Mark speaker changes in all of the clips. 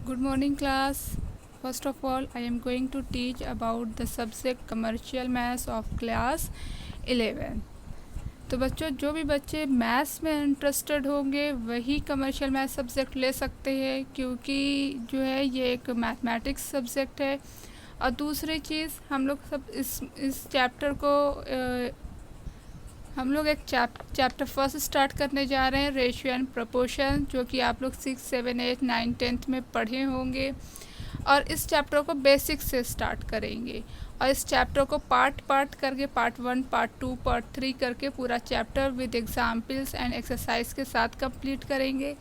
Speaker 1: Good morning class. First of all, I am going to teach about the subject commercial maths of class 11. तो बच्चों, जो भी बच्चे maths में interested होंगे वही कमर्शियल मैथ्स सब्जेक्ट ले सकते हैं, क्योंकि जो है ये एक मैथमेटिक्स सब्जेक्ट है। और दूसरी चीज़, हम लोग सब इस चैप्टर को हम लोग एक चैप्टर फर्स्ट स्टार्ट करने जा रहे हैं, रेशियो एंड प्रोपोर्शन, जो कि आप लोग 6, 7, 8, 9, 10th में पढ़े होंगे। और इस चैप्टर को बेसिक से स्टार्ट करेंगे और इस चैप्टर को पार्ट करके पार्ट 1, पार्ट 2, पार्ट 3 करके पूरा chapter with examples and exercise के साथ कंप्लीट करेंगे।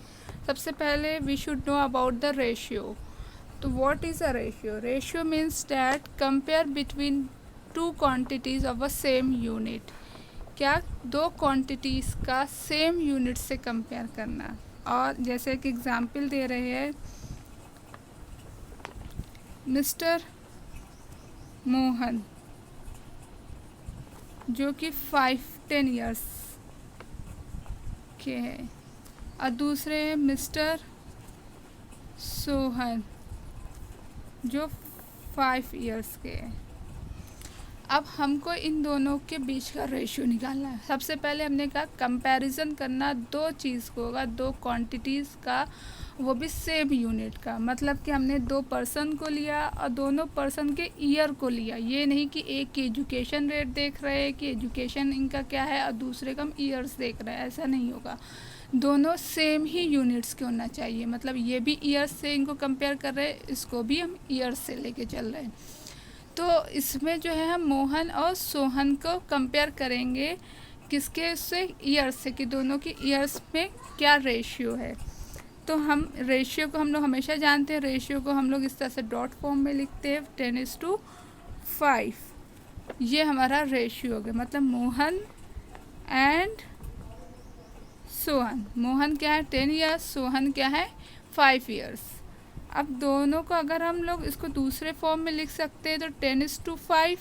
Speaker 1: सबसे पहले we should know about the ratio. तो what is a ratio? Ratio means that compare between two quantities of a same unit. क्या? दो क्वांटिटीज़ का सेम यूनिट से कंपेयर करना। और जैसे एक एग्जाम्पल दे रहे हैं, मिस्टर मोहन जो कि 5-10 इयर्स के हैं, और दूसरे हैं मिस्टर सोहन जो 5 इयर्स के हैं। अब हमको इन दोनों के बीच का रेशियो निकालना है। सबसे पहले हमने कहा कंपैरिजन करना दो चीज़ को होगा, दो क्वांटिटीज़ का, वो भी सेम यूनिट का। मतलब कि हमने दो पर्सन को लिया और दोनों पर्सन के ईयर को लिया। ये नहीं कि एक की एजुकेशन रेट देख रहे हैं कि एजुकेशन इनका क्या है और दूसरे का हम ईयर्स देख रहे हैं, ऐसा नहीं होगा। दोनों सेम ही यूनिट्स के होना चाहिए। मतलब ये भी ईयर्स से इनको कंपेयर कर रहे हैं, इसको भी हम ईयर्स से लेके चल रहे हैं। तो इसमें जो है हम मोहन और सोहन को कंपेयर करेंगे किसके से? ईयर्स से, कि दोनों की ईयर्स में क्या रेशियो है। तो हम रेशियो को हम लोग हमेशा जानते हैं, रेशियो को हम लोग इस तरह से डॉट फॉर्म में लिखते हैं, 10:5। ये हमारा रेशियो हो गया। मतलब मोहन एंड सोहन। मोहन क्या है? 10 ईयर्स, सोहन क्या है? 5 ईयर्स। अब दोनों को अगर हम लोग इसको दूसरे फॉर्म में लिख सकते हैं तो 10:5।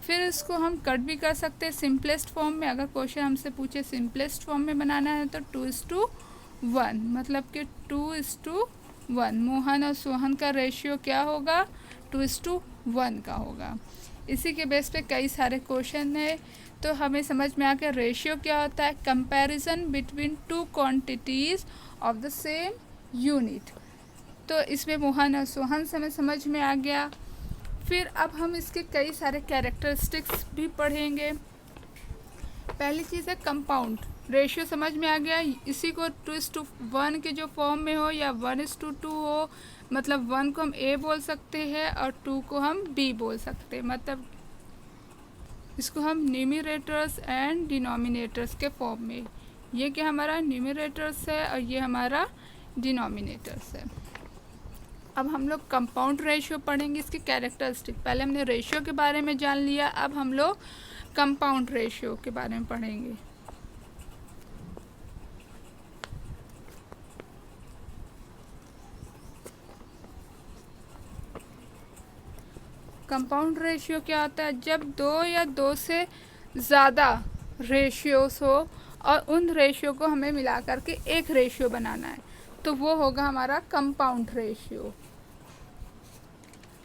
Speaker 1: फिर इसको हम कट भी कर सकते हैं सिंपलेस्ट फॉर्म में। अगर क्वेश्चन हमसे पूछे सिंपलेस्ट फॉर्म में बनाना है तो 2:1। मतलब कि 2:1 मोहन और सोहन का रेशियो क्या होगा? 2:1 का होगा। इसी के बेस पे कई सारे क्वेश्चन है। तो हमें समझ में आ गया रेशियो क्या होता है। Comparison between two quantities of the same unit. तो इसमें मोहन और सोहन से हमें समझ में आ गया। फिर अब हम इसके कई सारे कैरेक्टरिस्टिक्स भी पढ़ेंगे। पहली चीज़ है कंपाउंड। रेशियो समझ में आ गया। इसी को 2:1 के जो फॉर्म में हो या 1:2 हो, मतलब 1 को हम A बोल सकते हैं और 2 को हम B बोल सकते हैं। मतलब इसको हम न्यूमरेटर्स एंड डिनोमिनेटर्स के फॉर्म में। ये क्या हमारा न्यूमरेटर्स है और ये हमारा डिनोमिनेटर्स है। अब हम लोग कंपाउंड रेशियो पढ़ेंगे, इसकी कैरेक्टरिस्टिक। पहले हमने रेशियो के बारे में जान लिया, अब हम लोग कंपाउंड रेशियो के बारे में पढ़ेंगे। कंपाउंड रेशियो क्या होता है? जब दो या दो से ज़्यादा रेशियोस हो और उन रेशियो को हमें मिला करके एक रेशियो बनाना है, तो वो होगा हमारा कंपाउंड रेशियो।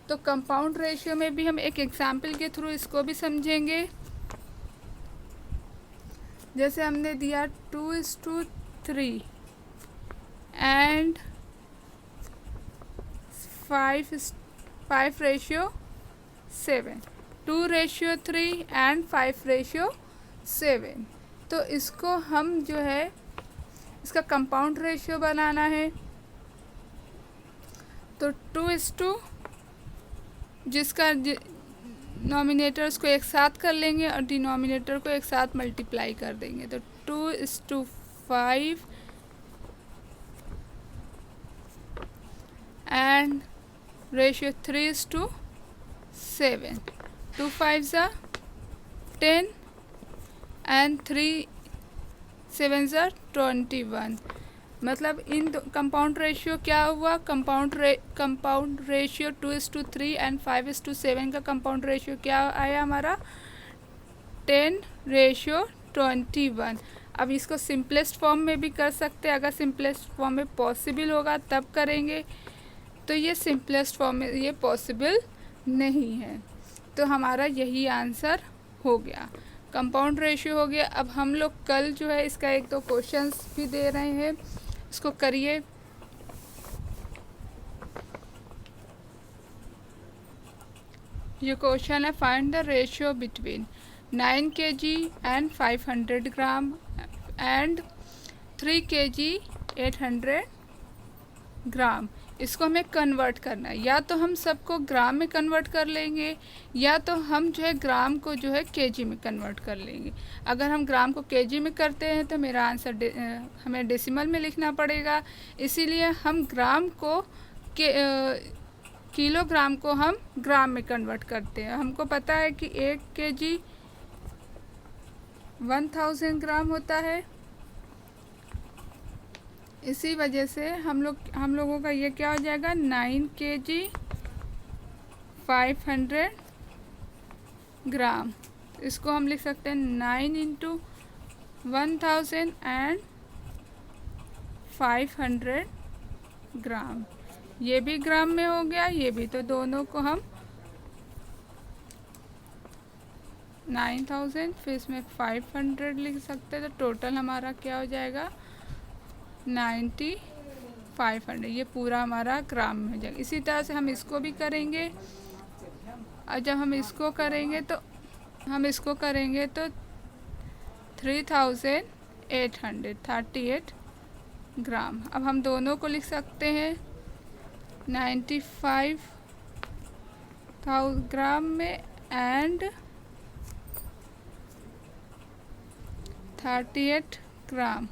Speaker 1: तो कंपाउंड रेशियो में भी हम एक एग्जाम्पल के थ्रू इसको भी समझेंगे। जैसे हमने दिया 2:3 एंड 5:7, 2:3 एंड 5:7। तो इसको हम जो है इसका कंपाउंड रेशियो बनाना है। तो 2:2, जिसका नॉमिनेटर्स को एक साथ कर लेंगे और डिनोमिनेटर को एक साथ मल्टीप्लाई कर देंगे। तो 2:5 and ratio 3:7। 2 5s are 10 and 3 7s are 21। मतलब इन कंपाउंड रेशियो क्या हुआ? कंपाउंड रेशियो 2:3 एंड 5:7 का कंपाउंड रेशियो क्या आया हमारा? 10:21। अब इसको सिंपलेस्ट फॉर्म में भी कर सकते हैं, अगर सिंपलेस्ट फॉर्म में पॉसिबल होगा तब करेंगे, तो ये सिंपलेस्ट फॉर्म में ये पॉसिबल नहीं है। तो हमारा यही आंसर हो गया, कंपाउंड रेशियो हो गया। अब हम लोग कल जो है इसका 1-2 क्वेश्चंस भी दे रहे हैं, इसको करिए। ये क्वेश्चन है, find the ratio between 9 kg and 500 gram and 3 kg 800 ग्राम। इसको हमें कन्वर्ट करना है, या तो हम सबको ग्राम में कन्वर्ट कर लेंगे, या तो हम जो है ग्राम को जो है केजी में कन्वर्ट कर लेंगे। अगर हम ग्राम को केजी में करते हैं तो मेरा आंसर हमें डेसिमल में लिखना पड़ेगा, इसीलिए हम ग्राम को किलोग्राम को हम ग्राम में कन्वर्ट करते हैं। हमको पता है कि 1 kg 1000 ग्राम होता है, इसी वजह से हम लोगों का ये क्या हो जाएगा, 9 kg 500 ग्राम। इसको हम लिख सकते हैं 9 × 1000 एंड 500 ग्राम। ये भी ग्राम में हो गया, ये भी, तो दोनों को हम 9000 फिर इसमें 500 लिख सकते हैं, तो टोटल हमारा क्या हो जाएगा 9500। ये पूरा हमारा ग्राम में हो जाएगा। इसी तरह से हम इसको भी करेंगे, और जब हम इसको करेंगे तो 3838 ग्राम। अब हम दोनों को लिख सकते हैं 95,000 ग्राम में एंड 38 ग्राम।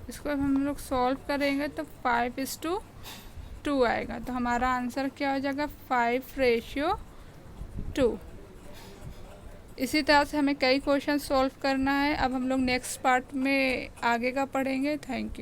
Speaker 1: इसको हम लोग सॉल्व करेंगे तो 5:2 आएगा, तो हमारा आंसर क्या हो जाएगा 5:2। इसी तरह से हमें कई क्वेश्चन सॉल्व करना है। अब हम लोग नेक्स्ट पार्ट में आगे का पढ़ेंगे। Thank you.